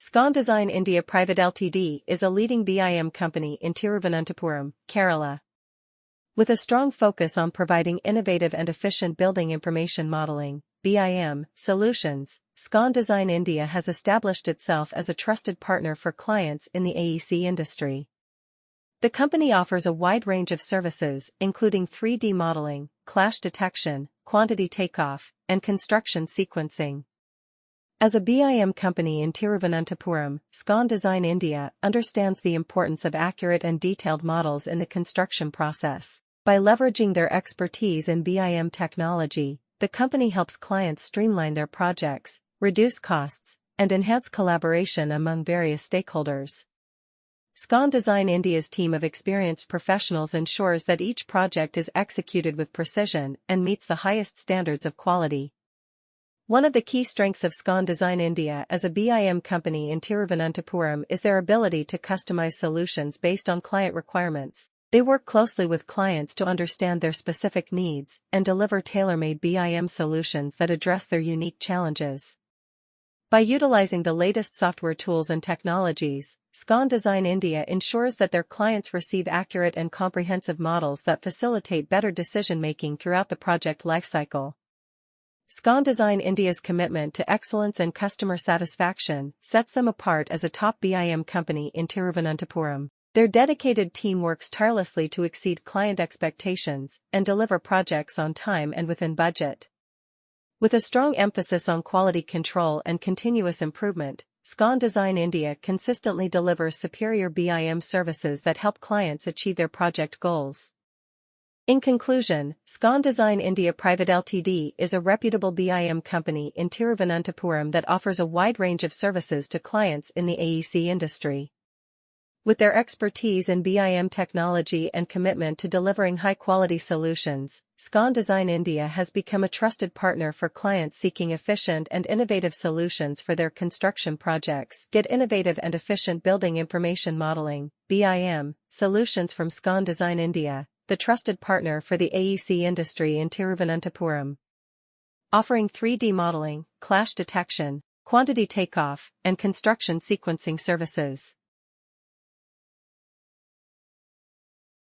SCON Design India Pvt Ltd is a leading BIM company in Thiruvananthapuram, Kerala. With a strong focus on providing innovative and efficient building information modeling (BIM) solutions, SCON Design India has established itself as a trusted partner for clients in the AEC industry. The company offers a wide range of services including 3D modeling, clash detection, quantity takeoff, and construction sequencing. As a BIM company in Thiruvananthapuram, SCON Design India understands the importance of accurate and detailed models in the construction process. By leveraging their expertise in BIM technology, the company helps clients streamline their projects, reduce costs, and enhance collaboration among various stakeholders. SCON Design India's team of experienced professionals ensures that each project is executed with precision and meets the highest standards of quality. One of the key strengths of SCON Design India as a BIM company in Thiruvananthapuram is their ability to customize solutions based on client requirements. They work closely with clients to understand their specific needs and deliver tailor-made BIM solutions that address their unique challenges. By utilizing the latest software tools and technologies, SCON Design India ensures that their clients receive accurate and comprehensive models that facilitate better decision-making throughout the project lifecycle. SCON Design India's commitment to excellence and customer satisfaction sets them apart as a top BIM company in Thiruvananthapuram. Their dedicated team works tirelessly to exceed client expectations and deliver projects on time and within budget. With a strong emphasis on quality control and continuous improvement, SCON Design India consistently delivers superior BIM services that help clients achieve their project goals. In conclusion, SCON Design India Pvt Ltd is a reputable BIM company in Thiruvananthapuram that offers a wide range of services to clients in the AEC industry. With their expertise in BIM technology and commitment to delivering high-quality solutions, SCON Design India has become a trusted partner for clients seeking efficient and innovative solutions for their construction projects. Get innovative and efficient building information modeling (BIM) solutions from SCON Design India, the trusted partner for the AEC industry in Thiruvananthapuram. Offering 3D modeling, clash detection, quantity takeoff, and construction sequencing services.